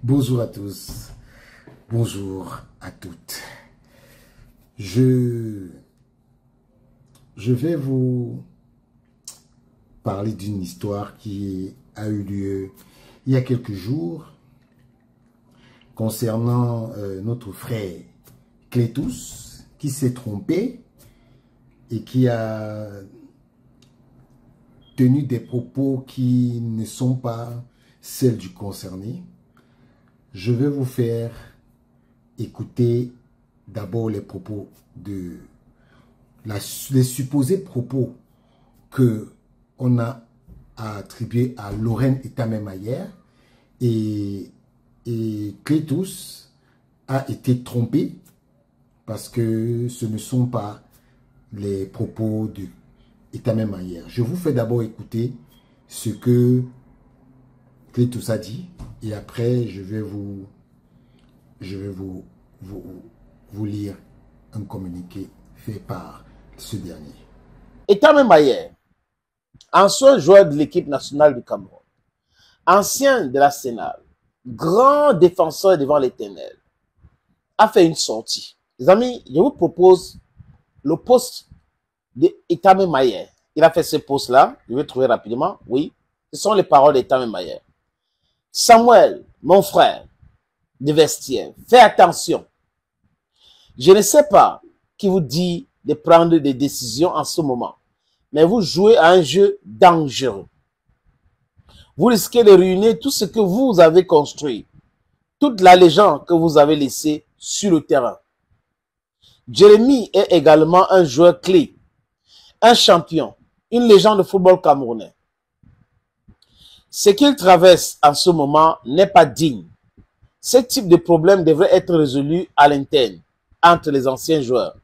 Bonjour à tous, bonjour à toutes. Je vais vous parler d'une histoire qui a eu lieu il y a quelques jours concernant notre frère Clétus qui s'est trompé et qui a tenu des propos qui ne sont pas celles du concerné. Je vais vous faire écouter d'abord les propos les supposés propos que on a attribués à Lorraine Etameh-Mayer et Clétus a été trompé parce que ce ne sont pas les propos de Etameh-Mayer. Je vous fais d'abord écouter ce que Clétus a dit et après je vais vous lire un communiqué fait par ce dernier. Etameh-Mayer, ancien joueur de l'équipe nationale du Cameroun, ancien de l'Arsenal, grand défenseur devant l'Éternel, a fait une sortie. Les amis, je vous propose le post de Etameh-Mayer. Il a fait ce post-là, je vais trouver rapidement. Oui, ce sont les paroles d'Etameh-Mayer. Samuel, mon frère de vestiaire, fais attention. Je ne sais pas qui vous dit de prendre des décisions en ce moment, mais vous jouez à un jeu dangereux. Vous risquez de ruiner tout ce que vous avez construit, toute la légende que vous avez laissée sur le terrain. Jérémy est également un joueur clé, un champion, une légende de football camerounais. Ce qu'il traverse en ce moment n'est pas digne. Ce type de problème devrait être résolu à l'interne, entre les anciens joueurs,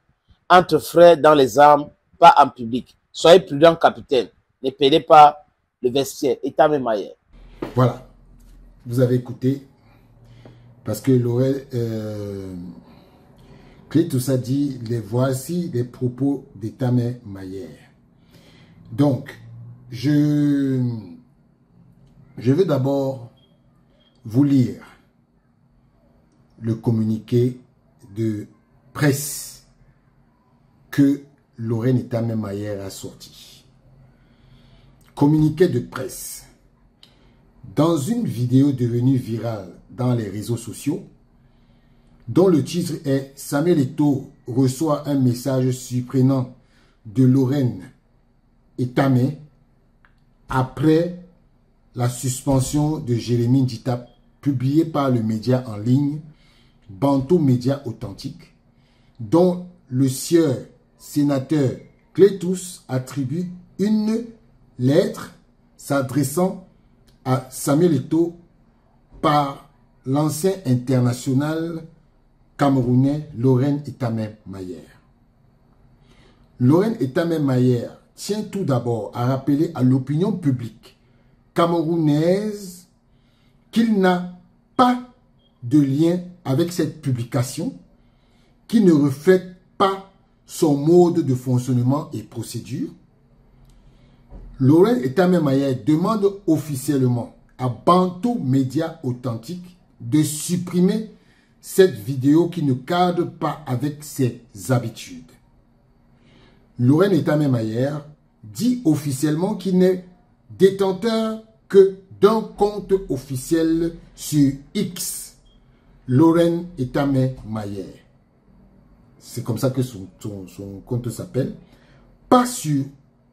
entre frères dans les armes, pas en public. Soyez prudent, capitaine. Ne perdez pas le vestiaire. Etameh-Mayer. Voilà, vous avez écouté, parce que Clétus a dit, voici les propos d'Etameh-Mayer. Donc, je vais d'abord vous lire le communiqué de presse que Lorraine Etameh-Mayer a sorti. Communiqué de presse. Dans une vidéo devenue virale dans les réseaux sociaux, dont le titre est « Samuel Eto'o reçoit un message surprenant de Lorraine Etameh après la suspension de Jérémy Ndjita, publié par le média en ligne Bantou Média Authentique, dont le sieur sénateur Clétus attribue une lettre s'adressant à Samuel Eto'o par l'ancien international camerounais Lorraine Etameh-Mayer. Lorraine Etameh-Mayer tient tout d'abord à rappeler à l'opinion publique camerounaise qu'il n'a pas de lien avec cette publication, qui ne reflète pas son mode de fonctionnement et procédure. Lorraine Etameh-Mayer demande officiellement à Bantou Média Authentique de supprimer cette vidéo qui ne cadre pas avec ses habitudes. Lorraine Etameh-Mayer dit officiellement qu'il n'est détenteur que d'un compte officiel sur X, Lorraine Etameh-Mayer. C'est comme ça que son compte s'appelle. Pas sur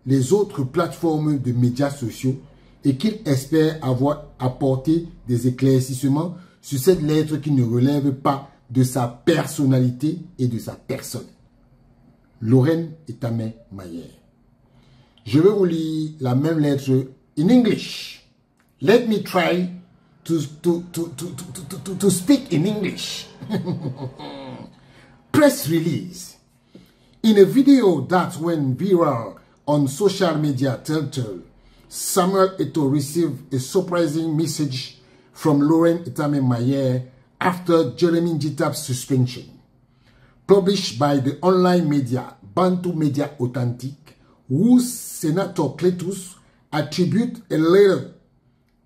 les autres plateformes de médias sociaux et qu'il espère avoir apporté des éclaircissements sur cette lettre qui ne relève pas de sa personnalité et de sa personne. Lorraine Etameh-Mayer. Je vais vous lire la même lettre in English. Let me try to speak in English. Press release. In a video that went viral on social media titled, Samuel Eto'o received a surprising message from Lorraine Etameh-Mayer after Jérémy Ndjita's suspension. Published by the online media Bantou Média Authentique, whose Senator Clétus attribute a letter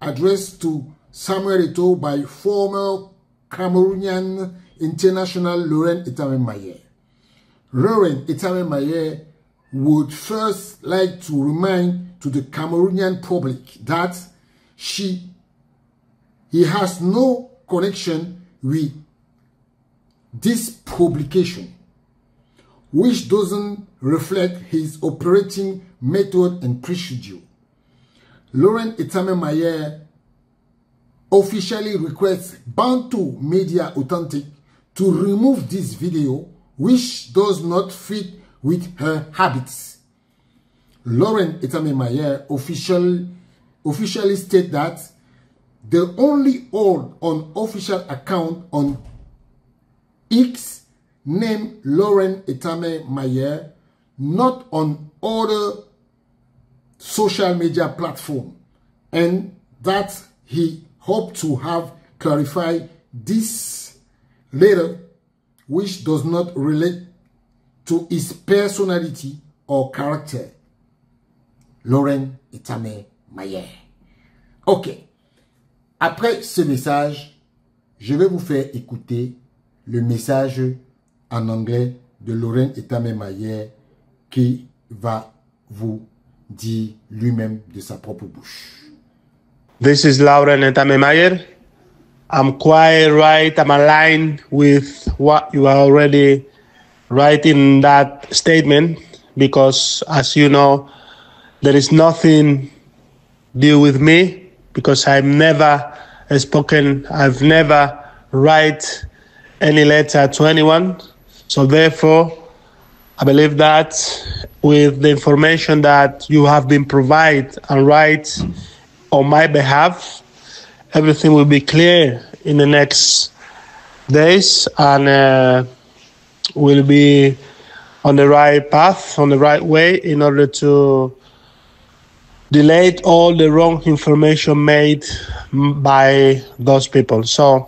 addressed to Samuel Eto'o by former Cameroonian international Laurent Etame-Mayer. Laurent Etame-Mayer would first like to remind to the Cameroonian public that he has no connection with this publication, which doesn't reflect his operating method and procedure. Laurent Etame-Mayer officially requests Bantu Media Authentic to remove this video, which does not fit with her habits. Laurent Etame-Mayer officially stated that the only unofficial account on X named Laurent Etame-Mayer, not on other social media platform, and that he hoped to have clarified this later, which does not relate to his personality or character. Laurent Etame-Mayer. Ok. Après ce message, je vais vous faire écouter le message en anglais de Laurent Etame-Mayer qui va vous dire lui-même de sa propre bouche. This is Laurent Etame-Mayer. I'm quite right. I'm aligned with what you are already writing in that statement because, as you know, there is nothing due with me because I've never spoken, I've never write any letter to anyone. So therefore, I believe that with the information that you have been provided and write on my behalf, everything will be clear in the next days and will be on the right path, on the right way in order to delete all the wrong information made by those people. So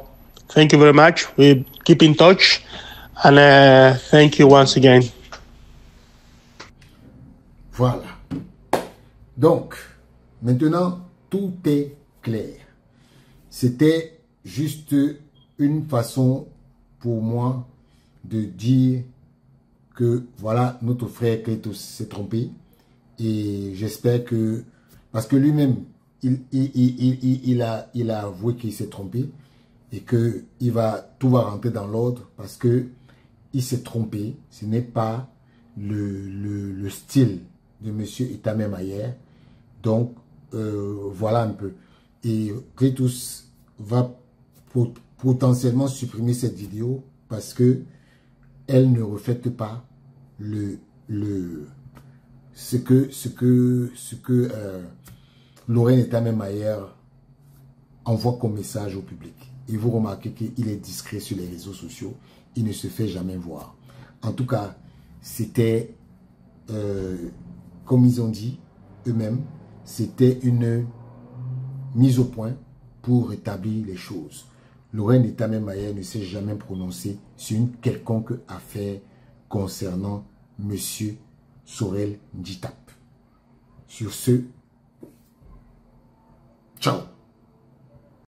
thank you very much. We keep in touch and thank you once again. Voilà. Donc, maintenant, tout est clair. C'était juste une façon pour moi de dire que voilà, notre frère Kletos s'est trompé. Et j'espère que, parce que lui-même, il a avoué qu'il s'est trompé et que tout va rentrer dans l'ordre parce que il s'est trompé. Ce n'est pas le style de M. Etame-Mayer. Donc, voilà un peu. Et Kletos va potentiellement supprimer cette vidéo parce que elle ne reflète pas ce que Laurent Etame-Mayer envoie comme message au public. Et vous remarquez qu'il est discret sur les réseaux sociaux. Il ne se fait jamais voir. En tout cas, c'était, comme ils ont dit eux-mêmes, c'était une mise au point pour rétablir les choses. Laurent Etame-Mayer ne s'est jamais prononcé sur une quelconque affaire concernant M. Sorel Njitap. Sur ce, ciao.